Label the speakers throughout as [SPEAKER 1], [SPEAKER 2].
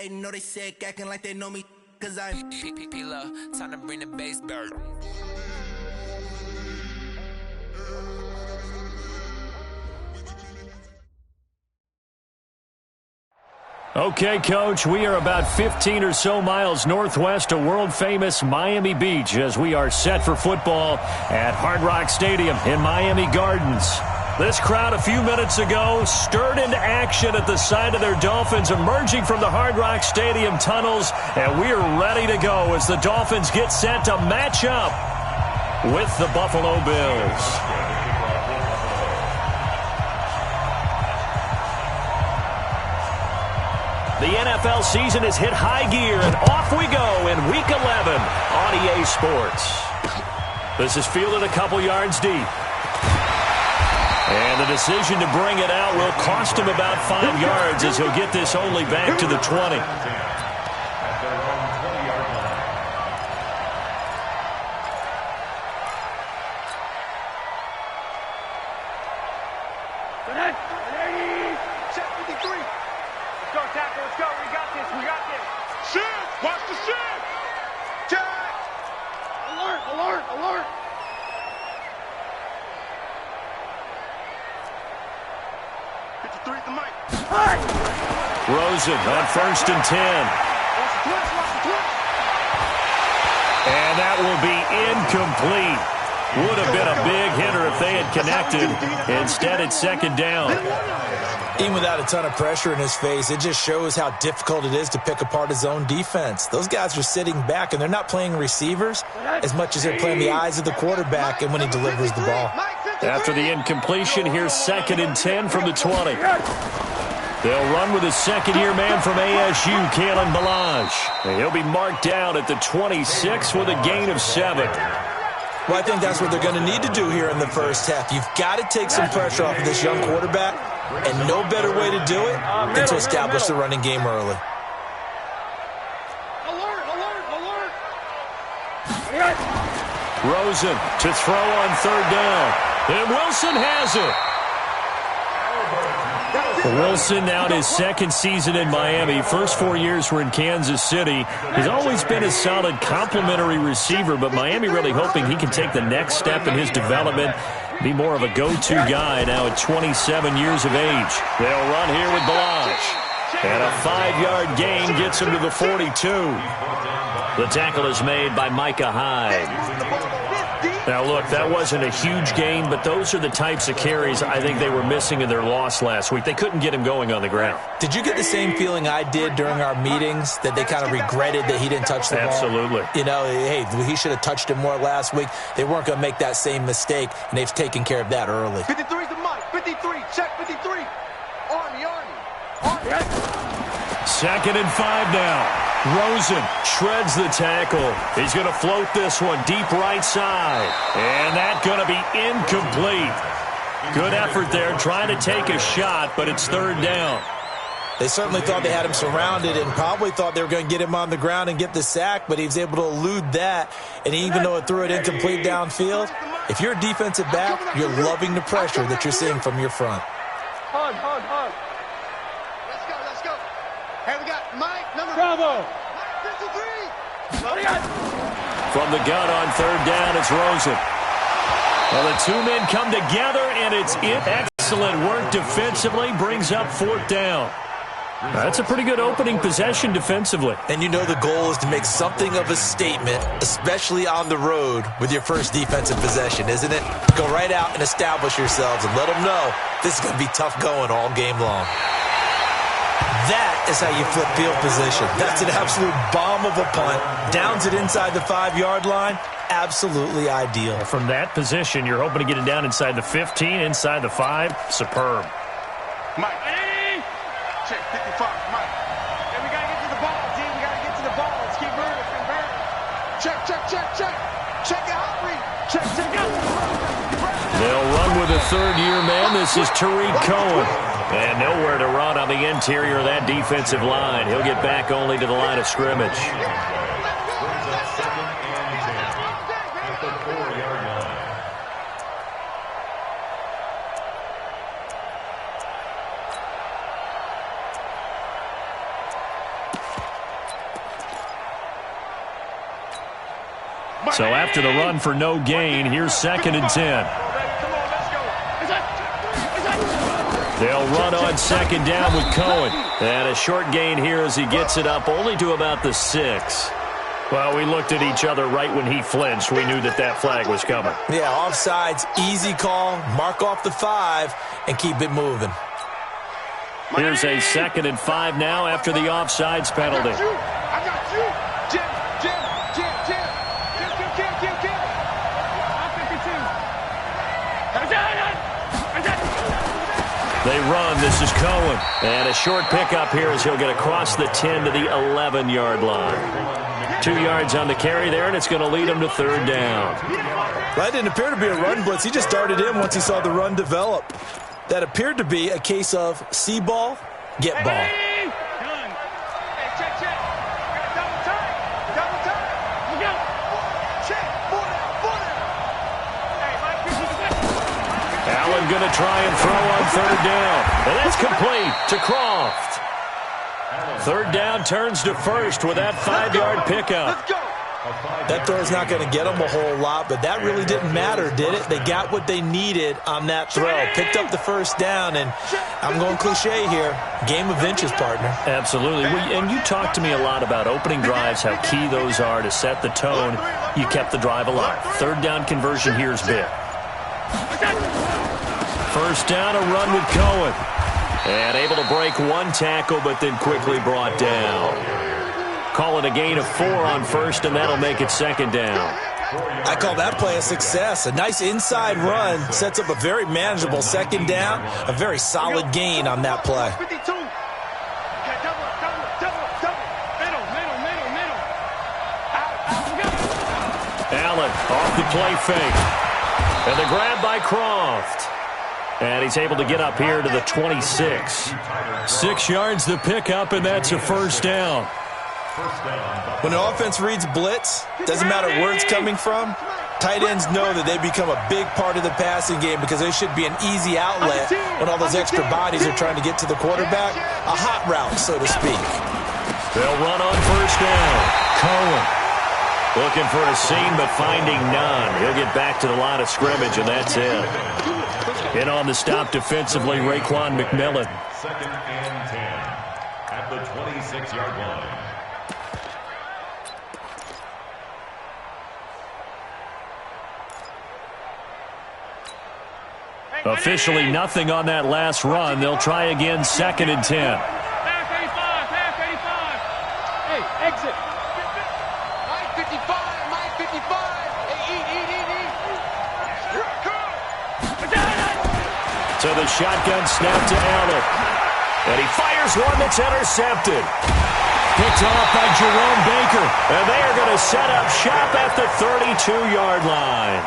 [SPEAKER 1] They know they sick, acting like they know me, cause I'm P-P-P-Love, time to bring the bass bird.
[SPEAKER 2] Okay, Coach, we are about 15 or so miles northwest of world-famous Miami Beach as we are set for football at Hard Rock Stadium in Miami Gardens. This crowd a few minutes ago stirred into action at the side of their Dolphins emerging from the Hard Rock Stadium tunnels, and we are ready to go as the Dolphins get set to match up with the Buffalo Bills. The NFL season has hit high gear, and off we go in Week 11 on EA Sports. This is fielded a couple yards deep. And the decision to bring it out will cost him about 5 yards as he'll get this only back to the 20. Rosen on 1st and 10. And that will be incomplete. Would have been a big hitter if they had connected. Instead, it's 2nd down.
[SPEAKER 3] Even without a ton of pressure in his face, it just shows how difficult it is to pick apart his own defense. Those guys are sitting back, and they're not playing receivers as much as they're playing the eyes of the quarterback and when he delivers the ball.
[SPEAKER 2] After the incompletion, here's 2nd and 10 from the 20. They'll run with a second-year man from ASU, Kalen Ballage. He'll be marked down at the 26 with a gain of 7.
[SPEAKER 3] Well, I think that's what they're going to need to do here in the first half. You've got to take some pressure off of this young quarterback, and no better way to do it than to establish the running game early.
[SPEAKER 2] Rosen to throw on 3rd down. And Wilson has it. Wilson now in his 2nd season in Miami. First 4 years were in Kansas City. He's always been a solid complementary receiver, but Miami really hoping he can take the next step in his development, be more of a go-to guy now at 27 years of age. They'll run here with Ballage. And a 5-yard gain gets him to the 42. The tackle is made by Micah Hyde. Now, look, that wasn't a huge gain, but those are the types of carries I think they were missing in their loss last week. They couldn't get him going on the ground.
[SPEAKER 3] Did you get the same feeling I did during our meetings, that they kind of regretted that he didn't touch the ball?
[SPEAKER 2] Absolutely.
[SPEAKER 3] You know, hey, he should have touched it more last week. They weren't going to make that same mistake, and they've taken care of that early.
[SPEAKER 4] 53 is the mic. 53. Check 53. Army.
[SPEAKER 2] 2nd and 5 now. Rosen shreds the tackle. He's going to float this one deep right side. And that's going to be incomplete. Good effort there, trying to take a shot, but it's 3rd down.
[SPEAKER 3] They certainly thought they had him surrounded and probably thought they were going to get him on the ground and get the sack, but he was able to elude that. And even though it threw it incomplete downfield, if you're a defensive back, you're loving the pressure that you're seeing from your front.
[SPEAKER 4] Hug. Let's go. Hey, we got Mike, number Bravo. 53.
[SPEAKER 2] From the gun on 3rd down, it's Rosen. Well, the two men come together, and it's excellent work defensively, brings up 4th down. That's a pretty good opening possession defensively.
[SPEAKER 3] And you know the goal is to make something of a statement, especially on the road with your first defensive possession, isn't it? Go right out and establish yourselves and let them know this is going to be tough going all game long. That is how you flip field position. That's an absolute bomb of a punt. Downs it inside the 5-yard line. Absolutely ideal.
[SPEAKER 2] From that position, you're hoping to get it down inside the 15, inside the 5. Superb.
[SPEAKER 4] Mike. Check 55, Mike. Hey, we got to get to the ball, G. We got to get to the ball. Let's keep moving. Check. Check it out, Reed. Check out.
[SPEAKER 2] They'll run with a 3rd-year man. This is Tariq Cohen. And nowhere to run on the interior of that defensive line. He'll get back only to the line of scrimmage. So after the run for no gain, here's 2nd and 10. They'll run on 2nd down with Cohen. And a short gain here as he gets it up only to about the 6. Well, we looked at each other right when he flinched. We knew that that flag was coming.
[SPEAKER 3] Yeah, offsides, easy call. Mark off the 5 and keep it moving.
[SPEAKER 2] Here's a 2nd and 5 now after the offsides penalty.
[SPEAKER 4] I got you. Jim.
[SPEAKER 2] They run. This is Cohen. And a short pickup here as he'll get across the 10 to the 11-yard line. 2 yards on the carry there, and it's going to lead him to 3rd down.
[SPEAKER 3] That didn't appear to be a run blitz. He just darted in once he saw the run develop. That appeared to be a case of see ball, get ball.
[SPEAKER 2] Allen going to try and throw on 3rd down. And that's complete to Croft. 3rd down turns to 1st with that 5-yard pickup.
[SPEAKER 3] That throw's not going to get them a whole lot, but that really didn't matter, did it? They got what they needed on that throw. Picked up the 1st down, and I'm going cliche here. Game of inches, partner.
[SPEAKER 2] Absolutely. And you talked to me a lot about opening drives, how key those are to set the tone. You kept the drive alive. 3rd down conversion here is big. 1st down, a run with Cohen. And able to break 1 tackle, but then quickly brought down. Call it a gain of 4 on 1st, and that'll make it 2nd down.
[SPEAKER 3] I call that play a success. A nice inside run sets up a very manageable 2nd down. A very solid gain on that play.
[SPEAKER 2] Allen off the play fake. And the grab by Croft. And he's able to get up here to the 26. 6 yards the pickup, and that's a 1st down.
[SPEAKER 3] When an offense reads blitz, doesn't matter where it's coming from, tight ends know that they become a big part of the passing game because they should be an easy outlet when all those extra bodies are trying to get to the quarterback. A hot route, so to speak.
[SPEAKER 2] They'll run on 1st down. Cohen looking for a seam, but finding none. He'll get back to the line of scrimmage, and that's it. In on the stop defensively, Raekwon McMillan.
[SPEAKER 5] 2nd and 10 at the 26-yard line.
[SPEAKER 2] Officially nothing on that last run. They'll try again 2nd and 10.
[SPEAKER 4] Pass 85. Hey, exit. Mike 55. Hey,
[SPEAKER 2] So the shotgun snap to Allen. And he fires one that's intercepted. Picked off by Jerome Baker. And they are going to set up shop at the 32-yard line.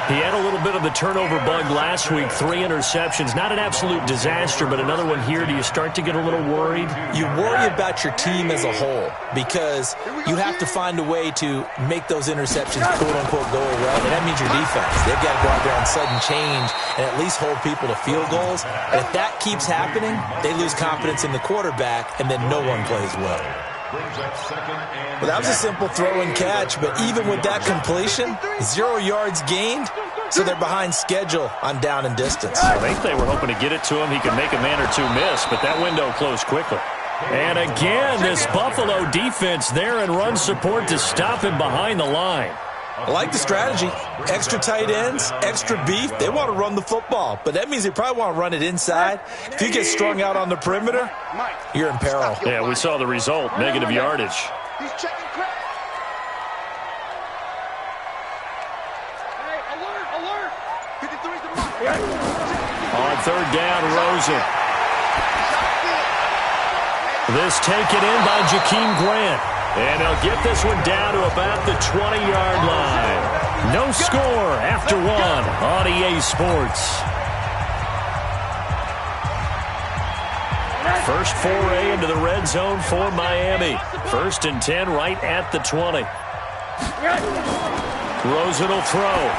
[SPEAKER 2] He had a little bit of the turnover bug last week, 3 interceptions. Not an absolute disaster, but another one here. Do you start to get a little worried?
[SPEAKER 3] You worry about your team as a whole because you have to find a way to make those interceptions, quote-unquote, go away. And that means your defense. They've got to go out there on sudden change and at least hold people to field goals. And if that keeps happening, they lose confidence in the quarterback, and then no one plays well. Well, that was a simple throw and catch, but even with that completion, 0 yards gained, so they're behind schedule on down and distance.
[SPEAKER 2] I think they were hoping to get it to him. He could make a man or two miss, but that window closed quickly. And again, this Buffalo defense there in run support to stop him behind the line.
[SPEAKER 3] I like the strategy. Extra tight ends, extra beef. They want to run the football, but that means they probably want to run it inside. If you get strung out on the perimeter, you're in peril.
[SPEAKER 2] Yeah, we saw the result, negative yardage.
[SPEAKER 4] He's checking crack. Hey, alert. 53's the mark.
[SPEAKER 2] On 3rd down, Rosen. This taken in by Jakeem Grant. And they'll get this one down to about the 20-yard line. No score after 1 on EA Sports. First foray into the red zone for Miami. 1st and 10 right at the 20. Rosen will throw.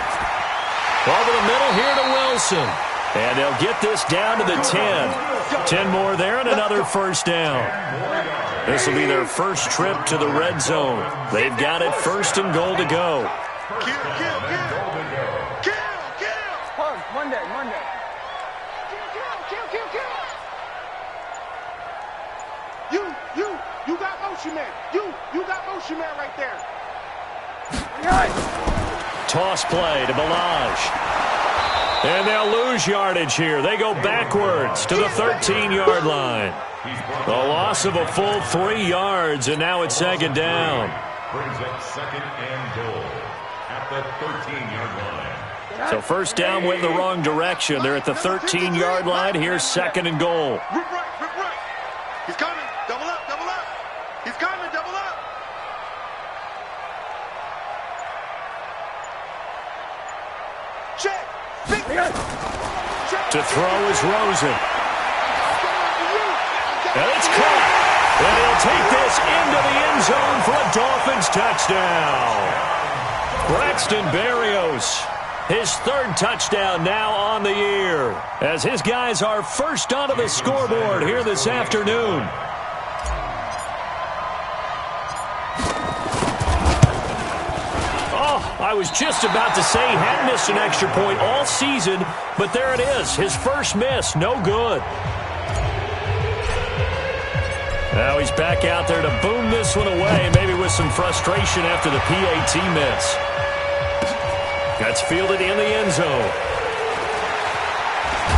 [SPEAKER 2] Over the middle here to Wilson. And they'll get this down to the 10. 10 more there and another 1st down. This will be their first trip to the red zone. They've got it 1st and goal to go.
[SPEAKER 4] Kill. Monday. You got motion man. You got motion man right there.
[SPEAKER 2] Toss play to Ballage. And they'll lose yardage here. They go backwards to the 13-yard line. A loss of a full 3 yards, and now it's 2nd down.
[SPEAKER 5] Brings up 2nd and goal at the 13-yard line.
[SPEAKER 2] So 1st down went the wrong direction. They're at the 13-yard line. Here's 2nd and goal.
[SPEAKER 4] Rip right. He's coming. Double up. He's coming. Double up. Check.
[SPEAKER 2] To throw is Rosen. And it's caught. And he'll take this into the end zone for a Dolphins touchdown. Braxton Berrios, his 3rd touchdown now on the year, as his guys are first onto the scoreboard here this afternoon. I was just about to say he hadn't missed an extra point all season, but there it is. His first miss, no good. Now he's back out there to boom this one away, maybe with some frustration after the PAT miss. That's fielded in the end zone.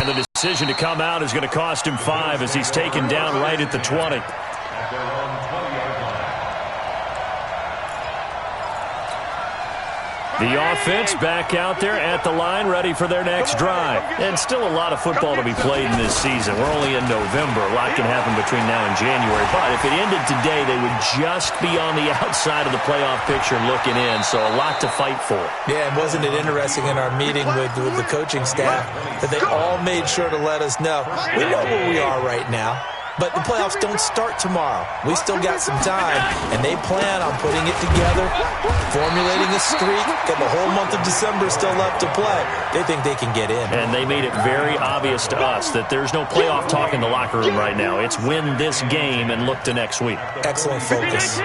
[SPEAKER 2] And the decision to come out is going to cost him 5 as he's taken down right at the 20. The offense back out there at the line, ready for their next drive. And still a lot of football to be played in this season. We're only in November. A lot can happen between now and January. But if it ended today, they would just be on the outside of the playoff picture looking in. So a lot to fight for.
[SPEAKER 3] Yeah, and wasn't it interesting in our meeting with the coaching staff that they all made sure to let us know, we know where we are right now. But the playoffs don't start tomorrow. We still got some time, and they plan on putting it together, formulating a streak, got the whole month of December still left to play. They think they can get in.
[SPEAKER 2] And they made it very obvious to us that there's no playoff talk in the locker room right now. It's win this game and look to next week.
[SPEAKER 3] Excellent focus.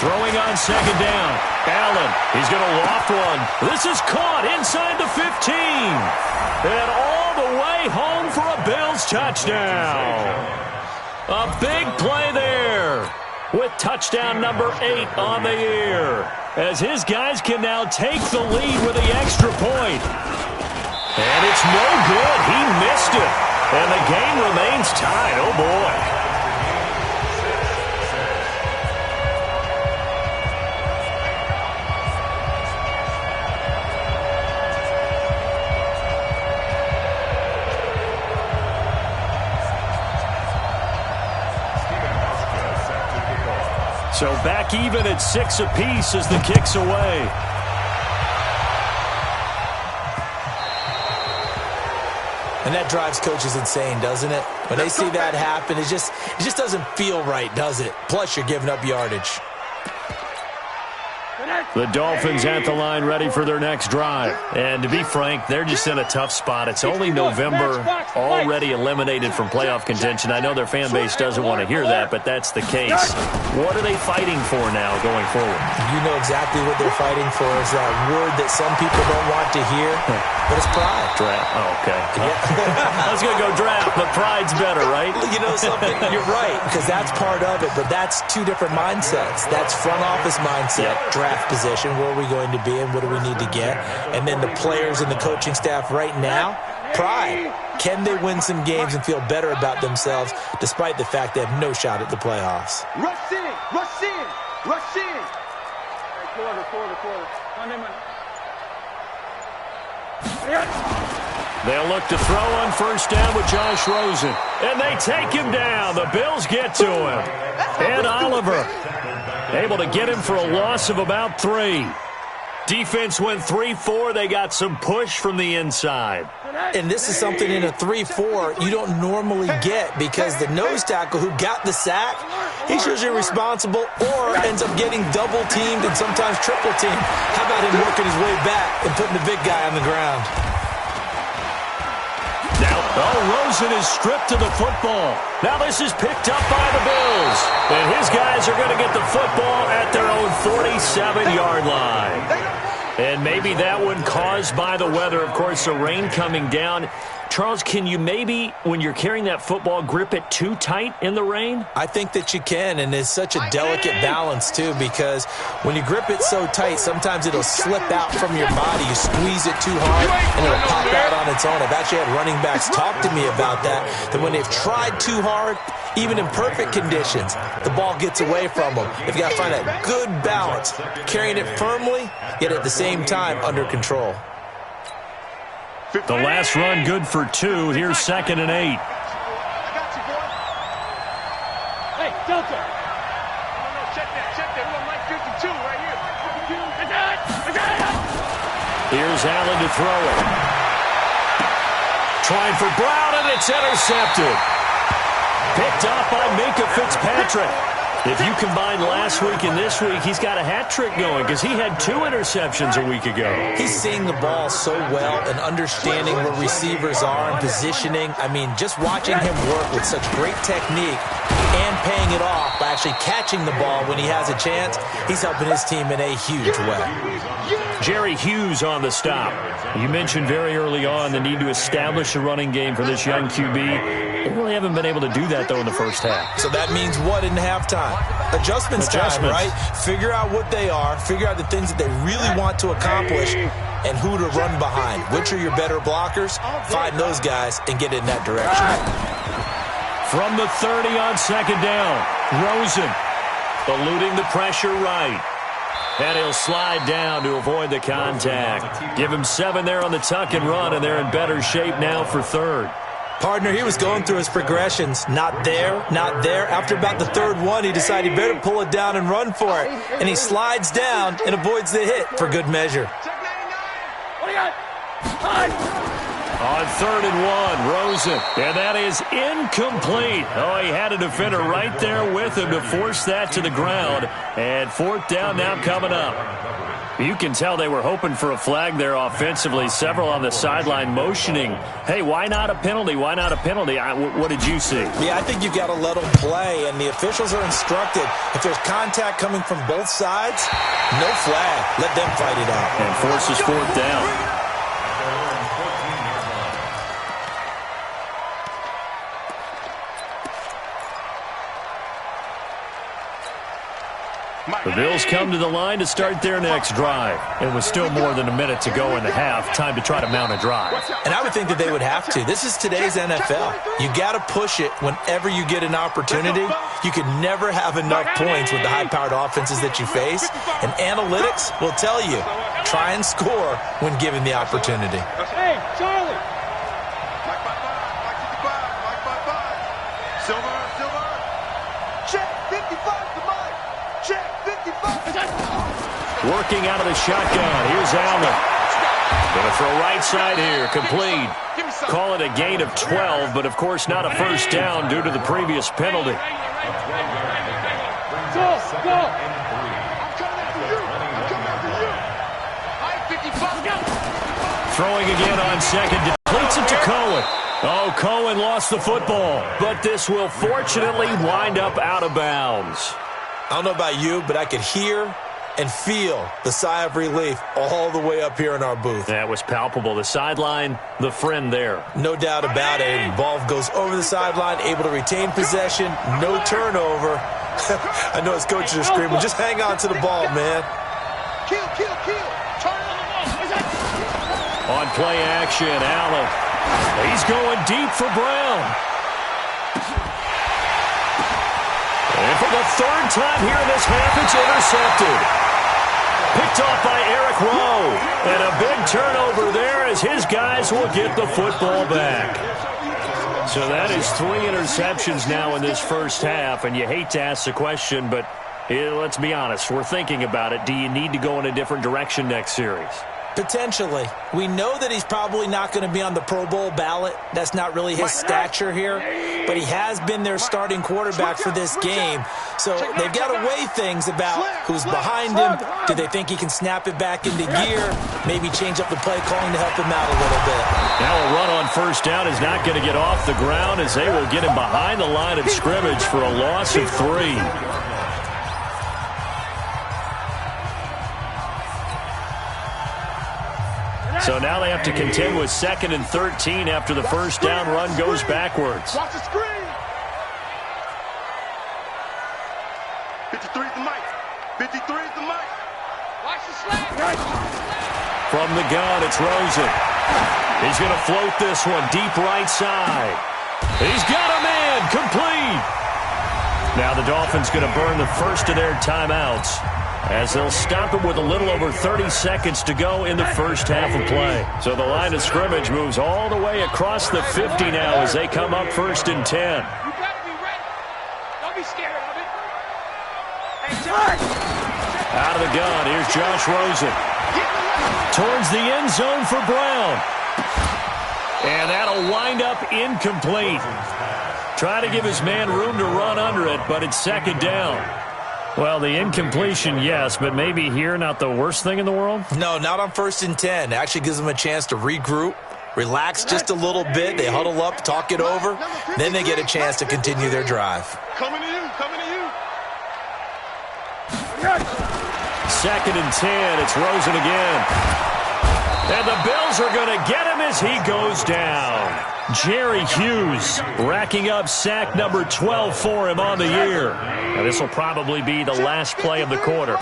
[SPEAKER 2] Throwing on 2nd down. Allen, he's going to loft one. This is caught inside the 15. And all the way home for a Bills touchdown. A big play there with touchdown number 8 on the year, as his guys can now take the lead with the extra point. And it's no good. He missed it. And the game remains tied. Oh, boy. So back even at 6 apiece as the kick's away.
[SPEAKER 3] And that drives coaches insane, doesn't it? When they see that happen, it just doesn't feel right, does it? Plus, you're giving up yardage.
[SPEAKER 2] The Dolphins at the line ready for their next drive. And to be frank, they're just in a tough spot. It's only November, already eliminated from playoff contention. I know their fan base doesn't want to hear that, but that's the case. What are they fighting for now going forward?
[SPEAKER 3] You know exactly what they're fighting for. Is that word that some people don't want to hear, but it's pride.
[SPEAKER 2] Draft. Oh, okay. Yeah. I was going to go draft, but pride's better, right?
[SPEAKER 3] You know something? You're right, because that's part of it, but that's 2 different mindsets. That's front office mindset, draft position, where are we going to be and what do we need to get? And then the players and the coaching staff right now, pride. Can they win some games and feel better about themselves despite the fact they have no shot at the playoffs?
[SPEAKER 4] Rush in. Quarter.
[SPEAKER 2] They'll look to throw on 1st down with Josh Rosen. And they take him down. The Bills get to him. And Oliver able to get him for a loss of about 3. Defense went 3-4. They got some push from the inside.
[SPEAKER 3] And this is something in a 3-4 you don't normally get, because the nose tackle who got the sack, he's usually responsible or ends up getting double-teamed and sometimes triple-teamed. How about him working his way back and putting the big guy on the ground?
[SPEAKER 2] Rosen is stripped of the football. Now this is picked up by the Bills. And his guys are going to get the football at their own 47-yard line. And maybe that one caused by the weather. Of course, the rain coming down. Charles, can you maybe, when you're carrying that football, grip it too tight in the rain?
[SPEAKER 3] I think that you can, and it's such a delicate balance, too, because when you grip it so tight, sometimes it'll slip out from your body. You squeeze it too hard, and it'll pop out on its own. I've actually had running backs talk to me about that when they've tried too hard, even in perfect conditions, the ball gets away from them. They've got to find that good balance, carrying it firmly, yet at the same time under control.
[SPEAKER 2] The last run good for 2. Here's 2nd and 8.
[SPEAKER 4] I got you, boy. Hey, Delta. No, check that. We're Mike 52 right here.
[SPEAKER 2] Here's Allen to throw it. Trying for Brown, and it's intercepted. Picked up by Minkah Fitzpatrick. If you combine last week and this week, he's got a hat trick going because he had 2 interceptions a week ago.
[SPEAKER 3] He's seeing the ball so well and understanding where receivers are and positioning. I mean, just watching him work with such great technique and paying it off by actually catching the ball when he has a chance, he's helping his team in a huge way.
[SPEAKER 2] Jerry Hughes on the stop. You mentioned very early on the need to establish a running game for this young QB. They really haven't been able to do that, though, in the first half.
[SPEAKER 3] So that means what in halftime? Adjustments time, right? Figure out what they are, figure out the things that they really want to accomplish, and who to run behind. Which are your better blockers? Find those guys and get in that direction.
[SPEAKER 2] From the 30 on 2nd down, Rosen eluding the pressure right. And he'll slide down to avoid the contact. Give him 7 there on the tuck and run, and they're in better shape now for 3rd.
[SPEAKER 3] Partner, he was going through his progressions. Not there, not there. After about the 3rd one, he decided he better pull it down and run for it. And he slides down and avoids the hit for good measure.
[SPEAKER 4] What do you got?
[SPEAKER 2] On 3rd and 1, Rosen. And that is incomplete. Oh, he had a defender right there with him to force that to the ground. And 4th down now coming up. You can tell they were hoping for a flag there offensively. Several on the sideline motioning. Hey, why not a penalty? Why not a penalty? What did you see?
[SPEAKER 3] Yeah, I think you've got to let them play, and the officials are instructed. If there's contact coming from both sides, no flag. Let them fight it out.
[SPEAKER 2] And forces 4th down. The Bills come to the line to start their next drive. And with still more than a minute to go in the half, time to try to mount a drive.
[SPEAKER 3] And I would think that they would have to. This is today's NFL. You got to push it whenever you get an opportunity. You can never have enough points with the high-powered offenses that you face. And analytics will tell you, try and score when given the opportunity.
[SPEAKER 4] Hey, Charlie. Mike 55. Silver. Check 55 to Mike. Check 55.
[SPEAKER 2] Working out of the shotgun. Here's Allen. Going to throw right side here. Complete. Call it a gain of 12, but of course not a first down due to the previous penalty.
[SPEAKER 4] Go. I'm coming after you. Mike 55.
[SPEAKER 2] Throwing again on 2nd. Depletes it to Cohen. Oh, Cohen lost the football, but this will fortunately wind up out of bounds.
[SPEAKER 3] I don't know about you, but I could hear and feel the sigh of relief all the way up here in our booth.
[SPEAKER 2] That was palpable. The sideline, the friend there.
[SPEAKER 3] No doubt about it. Ball goes over the sideline, able to retain possession, no turnover. I know his coaches are screaming, just hang on to the ball, man.
[SPEAKER 4] Kill. Turn
[SPEAKER 2] on play action, Allen. He's going deep for Brown. And for the 3rd time here in this half, it's intercepted. Picked off by Eric Rowe. And a big turnover there as his guys will get the football back. So that is 3 interceptions now in this first half. And you hate to ask the question, but let's be honest. We're thinking about it. Do you need to go in a different direction next series?
[SPEAKER 3] Potentially. We know that he's probably not going to be on the Pro Bowl ballot. That's not really his stature here. But he has been their starting quarterback for this game. So they've got to weigh things about who's behind him. Do they think he can snap it back into gear? Maybe change up the play calling to help him out a little bit.
[SPEAKER 2] Now a run on first down is not going to get off the ground as they will get him behind the line of scrimmage for a loss of 3. So now they have to contend with 2nd and 13 after the first down run goes backwards.
[SPEAKER 4] Watch the screen. 53 is the mic. 53 is the mic. Watch the slant.
[SPEAKER 2] From the gun, it's Rosen. He's going to float this one deep right side. He's got a man complete. Now the Dolphins going to burn the first of their timeouts, as they'll stop it with a little over 30 seconds to go in the first half of play. So the line of scrimmage moves all the way across the 50 now as they come up 1st and 10.
[SPEAKER 4] You got to be ready. Don't be scared of it.
[SPEAKER 2] Out of the gun, here's Josh Rosen. Towards the end zone for Brown. And that'll wind up incomplete. Trying to give his man room to run under it, but it's 2nd down. Well, the incompletion, yes, but maybe here not the worst thing in the world?
[SPEAKER 3] No, not on 1st and 10. It actually gives them a chance to regroup, relax just a little bit. They huddle up, talk it over. Then they get a chance to continue their drive.
[SPEAKER 4] Coming to you, coming to you.
[SPEAKER 2] 2nd and 10, it's Rosen again. And the Bills are going to get him as he goes down. Jerry Hughes racking up sack number 12 for him on the year. And this will probably be the last play of the quarter.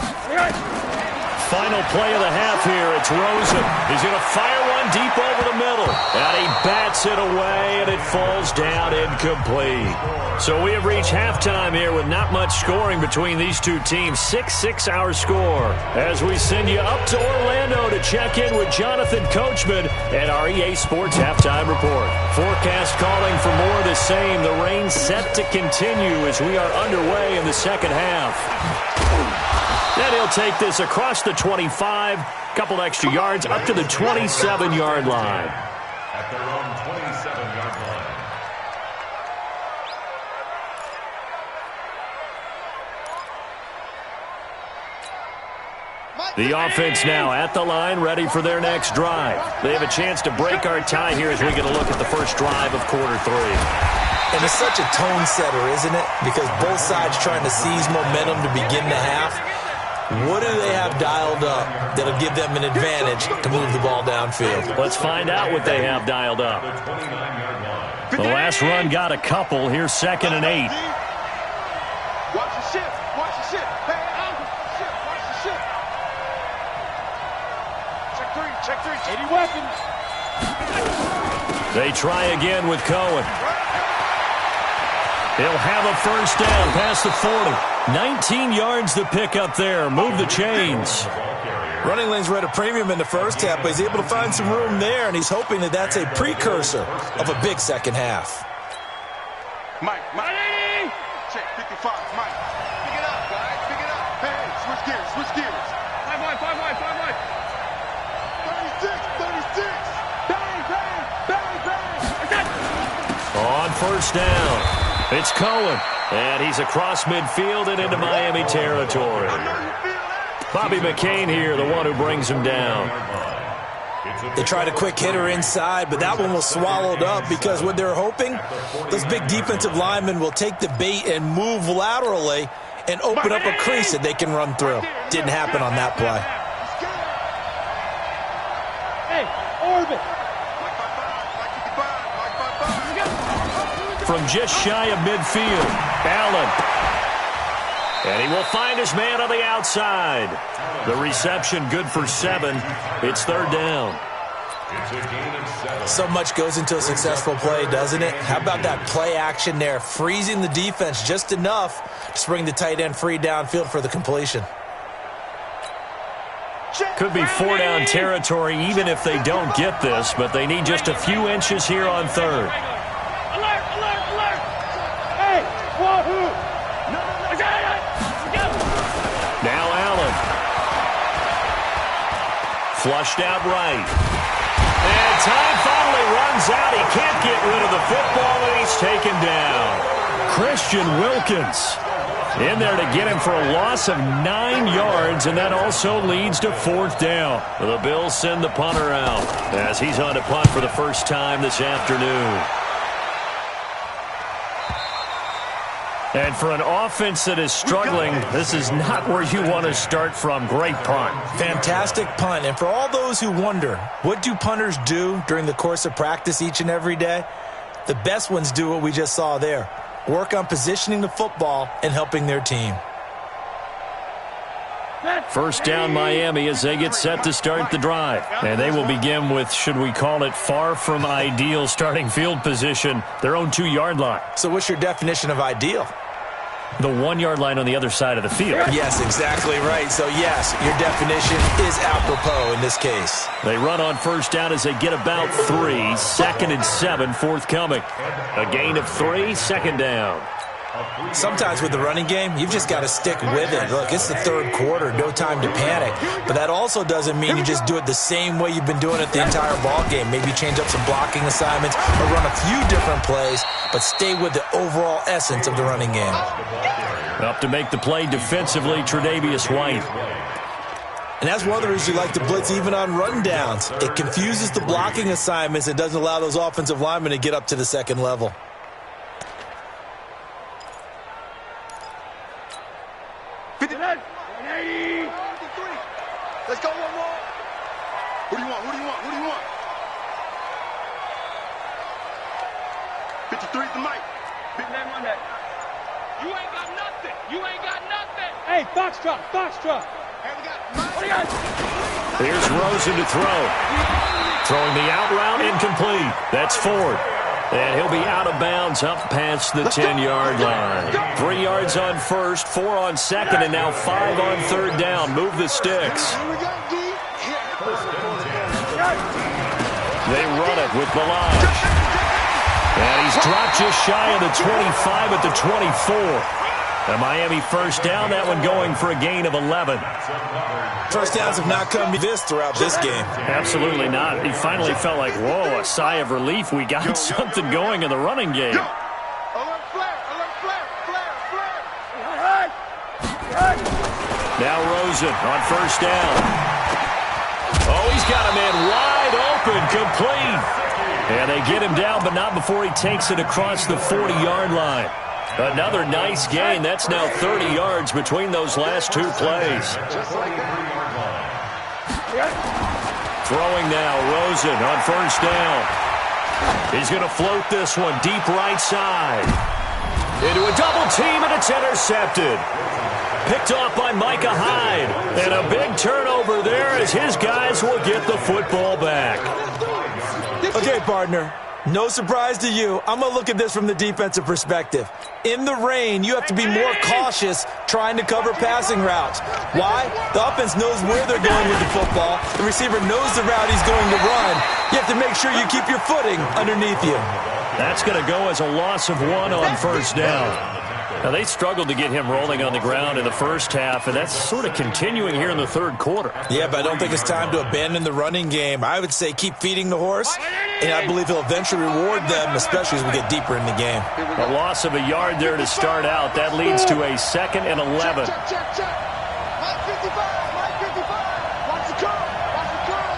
[SPEAKER 2] Final play of the half here. It's Rosen. He's going to fire one deep over the middle. And he bats it away, and it falls down incomplete. So we have reached halftime here with not much scoring between these two teams. 6-6 our score. As we send you up to Orlando to check in with Jonathan Coachman and our EA Sports Halftime Report. Forecast calling for more of the same. The rain set to continue as we are underway in the second half. Then he'll take this across the 25, couple extra yards up to the 27-yard line.
[SPEAKER 5] At their own 27-yard line.
[SPEAKER 2] The offense now at the line, ready for their next drive. They have a chance to break our tie here as we get a look at the first drive of quarter 3.
[SPEAKER 3] And it's such a tone setter, isn't it? Because both sides trying to seize momentum to begin the half. What do they have dialed up that'll give them an advantage to move the ball downfield?
[SPEAKER 2] Let's find out what they have dialed up. The last run got a couple. Here's 2nd and 8.
[SPEAKER 4] Watch the shift. Watch the shift. Hey, shift. Watch the shift. Check 3. 80 weapons.
[SPEAKER 2] They try again with Cohen. He'll have a first down past the 40. 19 yards to pick up there. Move the chains.
[SPEAKER 3] Running lanes were at a premium in the first half, but he's able to find some room there, and he's hoping that that's a precursor of a big second half.
[SPEAKER 4] Mike. Check 55. Mike. Pick it up, guys. Pick it up. Hey, switch gears. 5 wide. 36. Bang.
[SPEAKER 2] On first down, it's Cohen. And he's across midfield and into Miami territory. Bobby McCain here, the one who brings him down.
[SPEAKER 3] They tried a quick hitter inside, but that one was swallowed up because what they're hoping, those big defensive linemen will take the bait and move laterally and open up a crease that they can run through. Didn't happen on that play.
[SPEAKER 4] Hey, orbit.
[SPEAKER 2] From just shy of midfield, Allen. And he will find his man on the outside. The reception good for 7. It's 3rd down.
[SPEAKER 5] It's a gain of 7.
[SPEAKER 3] So much goes into a successful play, doesn't it? How about that play action there, freezing the defense just enough to bring the tight end free downfield for the completion.
[SPEAKER 2] Could be 4-down territory even if they don't get this, but they need just a few inches here on 3rd.
[SPEAKER 4] Alert. Hey, wahoo.
[SPEAKER 2] Now Allen. Flushed out right. And time finally runs out. He can't get rid of the football, and he's taken down. Christian Wilkins in there to get him for a loss of 9 yards, and that also leads to 4th down. The Bills send the punter out as he's on to punt for the first time this afternoon. And for an offense that is struggling, this is not where you want to start from. Great punt.
[SPEAKER 3] Fantastic punt. And for all those who wonder, what do punters do during the course of practice each and every day? The best ones do what we just saw there. Work on positioning the football and helping their team.
[SPEAKER 2] First down Miami as they get set to start the drive. And they will begin with, should we call it, far from ideal starting field position, their own 2-yard line.
[SPEAKER 3] So what's your definition of ideal?
[SPEAKER 2] The 1-yard line on the other side of the field.
[SPEAKER 3] Yes, exactly right. So, yes, your definition is apropos in this case.
[SPEAKER 2] They run on first down as they get about 3. 2nd and 7 forthcoming. A gain of 3, 2nd down.
[SPEAKER 3] Sometimes with the running game, you've just got to stick with it. Look, it's the 3rd quarter, no time to panic. But that also doesn't mean you just do it the same way you've been doing it the entire ball game. Maybe change up some blocking assignments or run a few different plays, but stay with the overall essence of the running game.
[SPEAKER 2] Up to make the play defensively, Tre'Davious White.
[SPEAKER 3] And that's one of the reasons you like to blitz even on run downs. It confuses the blocking assignments and doesn't allow those offensive linemen to get up to the 2nd level.
[SPEAKER 4] Let's go one more. Who do you want? Who do you want? Who do you want? 53 the mic. Big name on that. You ain't got nothing. You ain't got nothing.
[SPEAKER 6] Hey, Foxtrot, Foxtrot.
[SPEAKER 4] Hey, we got
[SPEAKER 2] Here's Rosen to throw. Throwing the out route, incomplete. That's Ford. And he'll be out of bounds up past the 10-yard line. 3 yards on first, 4 on second, and now 5 on 3rd down. Move the sticks. They run it with Balazs. And he's dropped just shy of the 25 at the 24. A Miami first down, that one going for a gain of 11.
[SPEAKER 3] First downs have not come this throughout this game.
[SPEAKER 2] Absolutely not. He finally felt like, whoa, a sigh of relief. We got something going in the running game.
[SPEAKER 4] Alert flare, alert flare, flare, flare.
[SPEAKER 2] Now Rosen on first down. Oh, he's got a man wide open, complete. And they get him down, but not before he takes it across the 40-yard line. Another nice gain. That's now 30 yards between those last 2 plays. Throwing now, Rosen on first down. He's going to float this one deep right side. Into a double team, and it's intercepted. Picked off by Micah Hyde. And a big turnover there as his guys will get the football back.
[SPEAKER 3] Okay, partner. No surprise to you. I'm going to look at this from the defensive perspective. In the rain, you have to be more cautious trying to cover passing routes. Why? The offense knows where they're going with the football. The receiver knows the route he's going to run. You have to make sure you keep your footing underneath you.
[SPEAKER 2] That's going to go as a loss of 1 on first down. Now, they struggled to get him rolling on the ground in the first half, and that's sort of continuing here in the 3rd quarter.
[SPEAKER 3] Yeah, but I don't think it's time to abandon the running game. I would say keep feeding the horse, and I believe he'll eventually reward them, especially as we get deeper in the game.
[SPEAKER 2] A loss of a yard there to start out. That leads to a 2nd and 11.
[SPEAKER 4] Check, check, check. Mike 55, Mike 55. Watch the curl, watch the curl.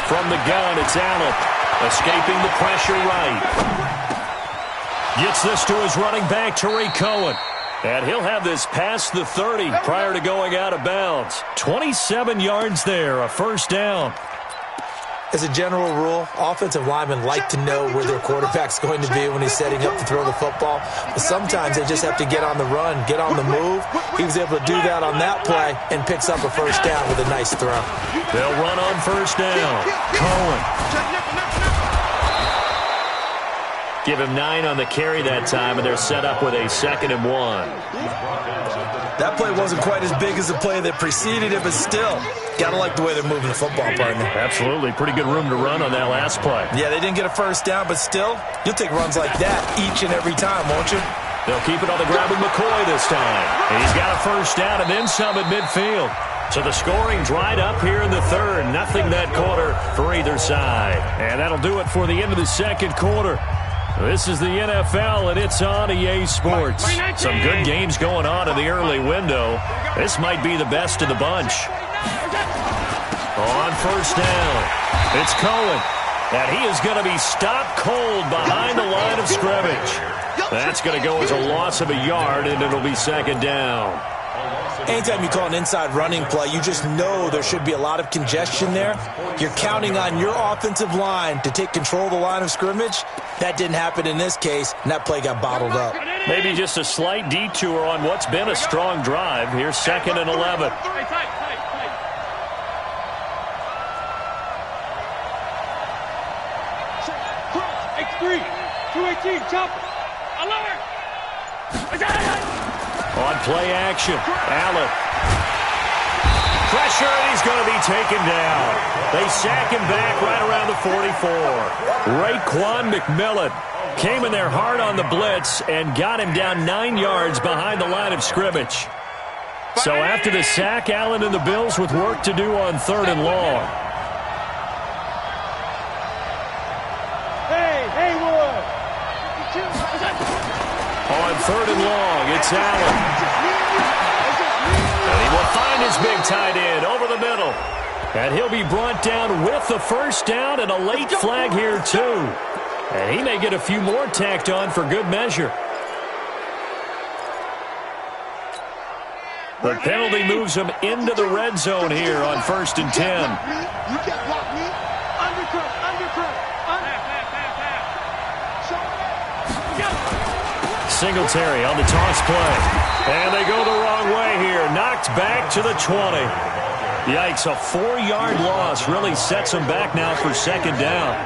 [SPEAKER 2] From the gun, it's Allen. Escaping the pressure right. Gets this to his running back, Tariq Cohen. And he'll have this past the 30 prior to going out of bounds. 27 yards there, a first down.
[SPEAKER 3] As a general rule, offensive linemen like to know where their quarterback's going to be when he's setting up to throw the football. But sometimes they just have to get on the run, get on the move. He was able to do that on that play and picks up a first down with a nice throw.
[SPEAKER 2] They'll run on first down. Cohen. Give him 9 on the carry that time, and they're set up with a 2nd and 1.
[SPEAKER 3] That play wasn't quite as big as the play that preceded it, but still, got to like the way they're moving the football, partner.
[SPEAKER 2] Absolutely. Pretty good room to run on that last play.
[SPEAKER 3] Yeah, they didn't get a first down, but still, you'll take runs like that each and every time, won't you?
[SPEAKER 2] They'll keep it on the ground with McCoy this time. And he's got a first down and then some at midfield. So the scoring dried up here in the third. Nothing that quarter for either side. And that'll do it for the end of the second quarter. This is the NFL, and it's on EA Sports. Some good games going on in the early window. This might be the best of the bunch. On first down, it's Cohen. And he is going to be stopped cold behind the line of scrimmage. That's going to go as a loss of a yard, and it'll be second down.
[SPEAKER 3] Anytime you call an inside running play, you just know there should be a lot of congestion there. You're counting on your offensive line to take control of the line of scrimmage. That didn't happen in this case, and that play got bottled up.
[SPEAKER 2] Maybe just a slight detour on what's been a strong drive. Here's 2nd and 11.
[SPEAKER 6] X3, 218, jump. Alert!
[SPEAKER 2] On play action, Allen. Pressure, and he's going to be taken down. They sack him back right around the 44. Raekwon McMillan came in there hard on the blitz and got him down 9 yards behind the line of scrimmage. So after the sack, Allen and the Bills with work to do on 3rd and long.
[SPEAKER 6] Haywood!
[SPEAKER 2] On 3rd and long, it's Allen. And he will find his big tight end over the middle. And he'll be brought down with the first down and a late flag here, too. And he may get a few more tacked on for good measure. The penalty moves him into the red zone here on 1st and 10.
[SPEAKER 4] You can't block me. Undercut.
[SPEAKER 2] Singletary on the toss play. And they go the wrong way here. Knocked back to the 20. Yikes, a 4-yard loss really sets them back now for second down.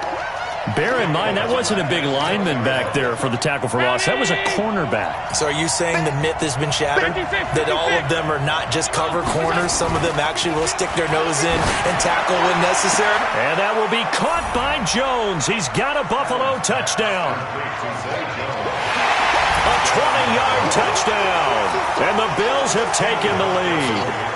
[SPEAKER 2] Bear in mind, that wasn't a big lineman back there for the tackle for loss. That was a cornerback.
[SPEAKER 3] So are you saying the myth has been shattered? That all of them are not just cover corners? Some of them actually will stick their nose in and tackle when necessary?
[SPEAKER 2] And that will be caught by Jones. He's got a Buffalo touchdown. A 20-yard touchdown. And the Bills have taken the lead.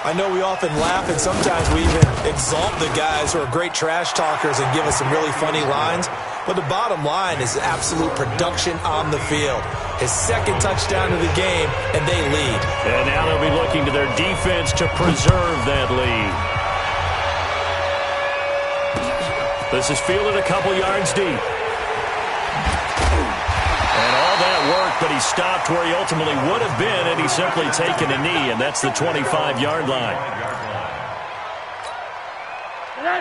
[SPEAKER 3] I know we often laugh, and sometimes we even exalt the guys who are great trash talkers and give us some really funny lines. But the bottom line is absolute production on the field. His 2nd touchdown of the game, and they lead.
[SPEAKER 2] And now they'll be looking to their defense to preserve that lead. This is fielded a couple yards deep. And all that work, but he stopped where he ultimately would have been had he simply taken a knee, and that's the 25-yard line.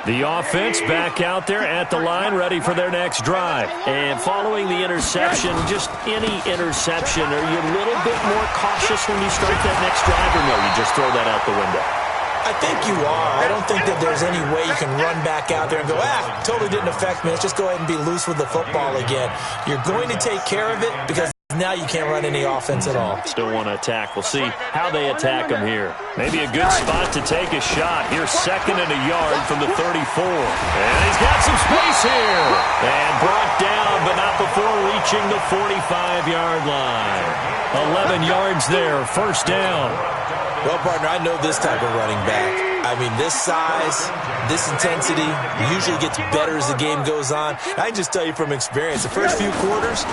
[SPEAKER 2] The offense back out there at the line, ready for their next drive. And following the interception, just any interception, are you a little bit more cautious when you start that next drive, or no, you just throw that out the window?
[SPEAKER 3] I think you are. I don't think that there's any way you can run back out there and go, totally didn't affect me. Let's just go ahead and be loose with the football again. You're going to take care of it because now you can't run any offense at all.
[SPEAKER 2] Still want to attack. We'll see how they attack him here. Maybe a good spot to take a shot. Here's 2nd and a yard from the 34. And he's got some space here. And brought down, but not before reaching the 45-yard line. 11 yards there, first down.
[SPEAKER 3] Well, partner, I know this type of running back. I mean, this size, this intensity usually gets better as the game goes on. I can just tell you from experience, the first few quarters,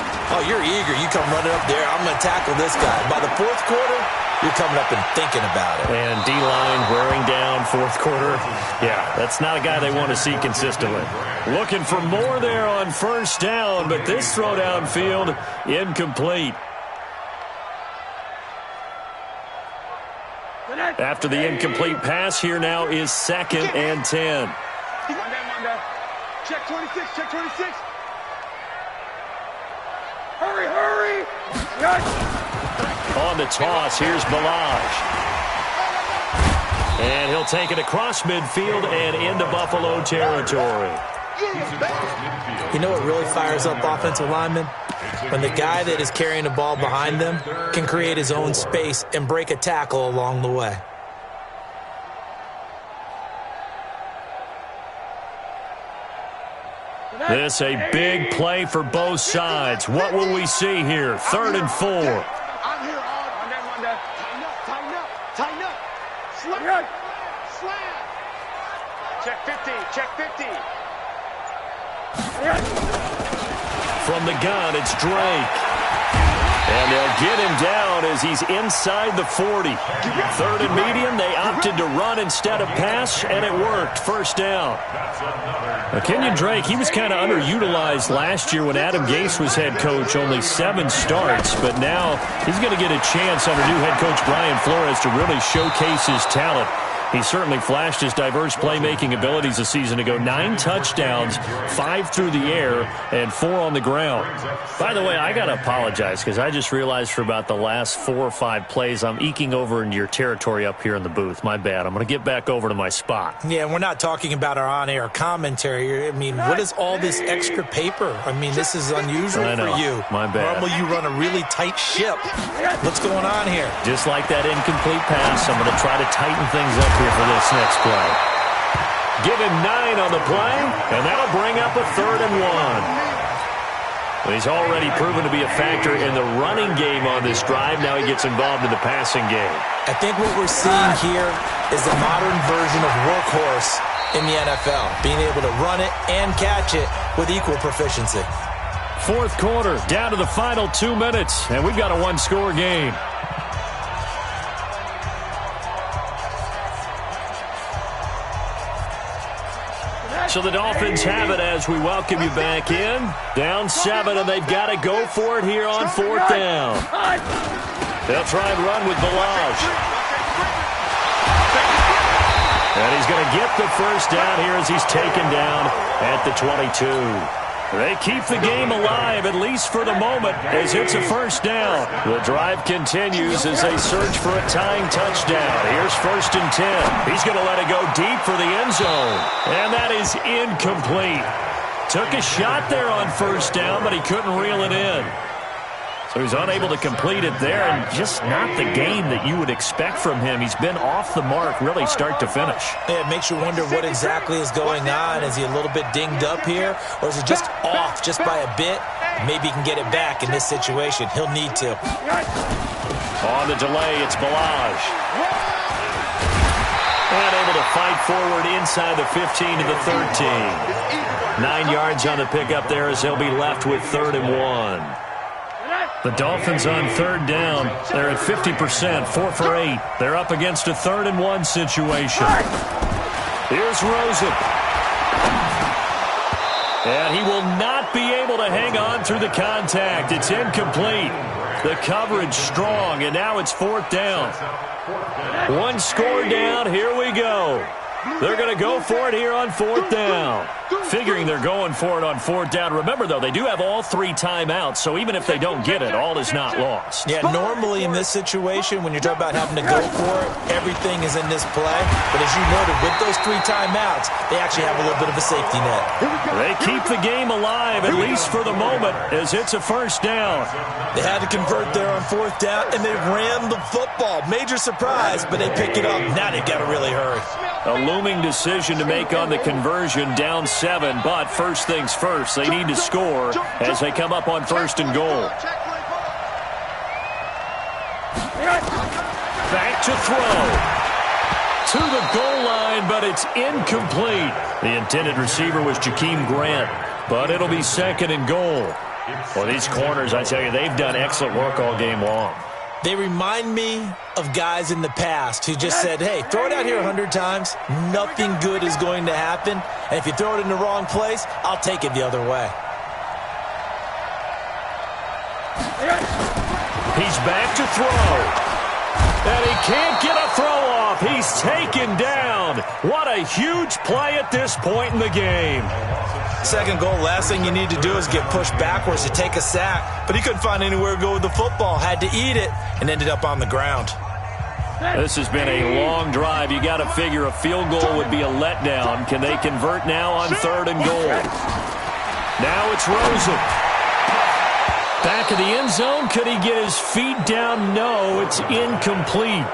[SPEAKER 3] you're eager. You come running up there, I'm going to tackle this guy. By the 4th quarter, you're coming up and thinking about it.
[SPEAKER 2] And D-line wearing down 4th quarter. Yeah, that's not a guy they want to see consistently. Looking for more there on first down, but this throw downfield incomplete. After the incomplete pass, here now is 2nd and 10.
[SPEAKER 4] Check 26, check 26. Hurry.
[SPEAKER 2] On the toss, here's Balaj. And he'll take it across midfield and into Buffalo territory.
[SPEAKER 3] You know what really fires up offensive linemen? When the guy that is carrying the ball behind them can create his own space and break a tackle along the way.
[SPEAKER 2] This a big play for both sides. What will we see here? 3rd and 4.
[SPEAKER 4] I'm here, Tighten up. Tighten up. Slam. Check 50. Check 50.
[SPEAKER 2] From the gun, it's Drake. And they'll get him down as he's inside the 40. 3rd and medium, they opted to run instead of pass, and it worked. 1st down. Now, Kenyon Drake, he was kind of underutilized last year when Adam Gase was head coach, only 7 starts. But now he's going to get a chance under new head coach Brian Flores to really showcase his talent. He certainly flashed his diverse playmaking abilities a season ago. 9 touchdowns, 5 through the air, and 4 on the ground. By the way, I got to apologize because I just realized for about the last 4 or 5 plays, I'm eking over into your territory up here in the booth. My bad. I'm going to get back over to my spot.
[SPEAKER 3] Yeah, we're not talking about our on-air commentary. I mean, what is all this extra paper? I mean, this is unusual for you.
[SPEAKER 2] My bad.
[SPEAKER 3] Normally you run a really tight ship. What's going on here?
[SPEAKER 2] Just like that incomplete pass, I'm going to try to tighten things up here for this next play. Give him 9 on the play, and that'll bring up a 3rd and 1. Well, he's already proven to be a factor in the running game on this drive. Now he gets involved in the passing game.
[SPEAKER 3] I think what we're seeing here is a modern version of workhorse in the NFL, being able to run it and catch it with equal proficiency.
[SPEAKER 2] 4th quarter, down to the final 2 minutes, and we've got a 1-score game. So the Dolphins have it as we welcome you back in. Down 7, and they've got to go for it here on 4th down. They'll try and run with Balaj. And he's going to get the 1st down here as he's taken down at the 22. They keep the game alive, at least for the moment, as it's a 1st down. The drive continues as they search for a tying touchdown. Here's 1st and 10. He's going to let it go deep for the end zone. And that is incomplete. Took a shot there on 1st down, but he couldn't reel it in. So he's unable to complete it there, and just not the game that you would expect from him. He's been off the mark, really, start to finish.
[SPEAKER 3] Yeah, it makes you wonder what exactly is going on. Is he a little bit dinged up here, or is it just off just by a bit? Maybe he can get it back in this situation. He'll need to.
[SPEAKER 2] On the delay, it's Balaj. And able to fight forward inside the 15 to the 13. 9 yards on the pickup there as they'll be left with 3rd and 1. The Dolphins on 3rd down. They're at 50%, 4 for 8. They're up against a 3rd and 1 situation. Here's Rosen. And he will not be able to hang on through the contact. It's incomplete. The coverage strong, and now it's 4th down. 1 score down. Here we go. They're going to go for it here on 4th down. Figuring they're going for it on 4th down. Remember, though, they do have all 3 timeouts, so even if they don't get it, all is not lost.
[SPEAKER 3] Yeah, normally in this situation, when you're talking about having to go for it, everything is in this play. But as you noted, with those 3 timeouts, they actually have a little bit of a safety net.
[SPEAKER 2] They keep the game alive, at least for the moment, as it's a 1st down.
[SPEAKER 3] They had to convert there on 4th down, and they ran the football. Major surprise, but they pick it up. Now they've got to really hurry.
[SPEAKER 2] A looming decision to make on the conversion, down 7, but first things first, they need to score as they come up on 1st and goal. Back to throw. To the goal line, but it's incomplete. The intended receiver was Jakeem Grant, but it'll be 2nd and goal. Well, these corners, I tell you, they've done excellent work all game long.
[SPEAKER 3] They remind me of guys in the past who just said, hey, throw it out here 100 times. Nothing good is going to happen. And if you throw it in the wrong place, I'll take it the other way.
[SPEAKER 2] He's back to throw. And he can't get a throw off. He's taken down. What a huge play at this point in the game.
[SPEAKER 3] 2nd goal, last thing you need to do is get pushed backwards to take a sack. But he couldn't find anywhere to go with the football. Had to eat it and ended up on the ground.
[SPEAKER 2] This has been a long drive. You got to figure a field goal would be a letdown. Can they convert now on 3rd and goal? Now it's Rosen. Back of the end zone. Could he get his feet down? No, it's incomplete.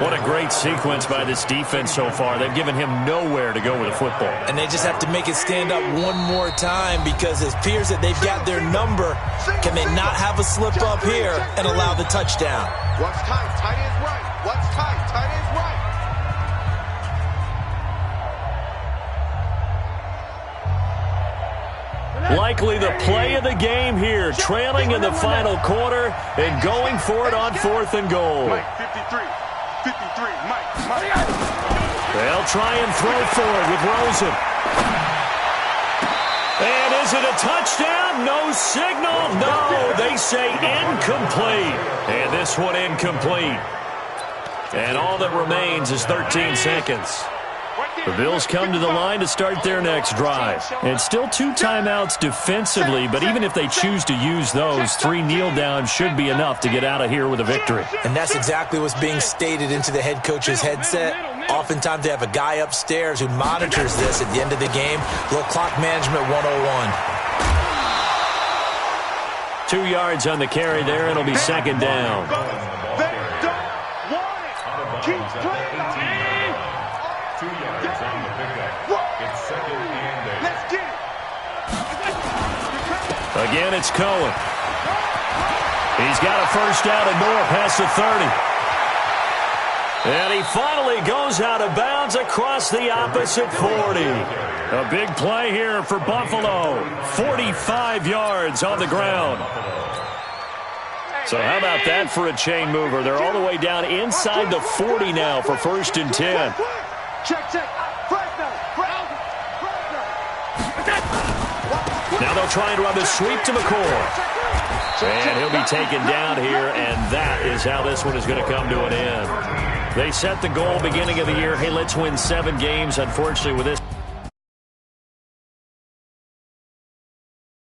[SPEAKER 2] What a great sequence by this defense so far. They've given him nowhere to go with the football.
[SPEAKER 3] And they just have to make it stand up one more time because it appears that they've got their number. Can they not have a slip up here and allow the touchdown?
[SPEAKER 4] What's tight? Tight end's right. What's tight? Tight end's right.
[SPEAKER 2] Likely the play of the game here, trailing in the final quarter and going for it on 4th and goal.
[SPEAKER 4] Mike, 53. 53. Mike.
[SPEAKER 2] They'll try and throw for it with Rosen. And is it a touchdown? No signal. No, they say incomplete. And this one incomplete. And all that remains is 13 seconds. The Bills come to the line to start their next drive. And still 2 timeouts defensively, but even if they choose to use those, 3 kneel downs should be enough to get out of here with a victory.
[SPEAKER 3] And that's exactly what's being stated into the head coach's headset. Oftentimes they have a guy upstairs who monitors this at the end of the game. Little clock management 101.
[SPEAKER 2] 2 yards on the carry there, and it'll be 2nd down.
[SPEAKER 4] They don't want it. Keep playing.
[SPEAKER 5] 2 yards on the pickup. It's 2nd and 8.
[SPEAKER 4] Let's get it.
[SPEAKER 2] Again, it's Cohen. He's got a first down and more past the 30. And he finally goes out of bounds across the opposite 40. A big play here for Buffalo. 45 yards on the ground. So how about that for a chain mover? They're all the way down inside the 40 now for 1st and 10.
[SPEAKER 4] Check.
[SPEAKER 2] Now they'll try and run the sweep to McCoy. And he'll be taken down here, and that is how this one is going to come to an end. They set the goal beginning of the year, hey, let's win 7 games. Unfortunately, with this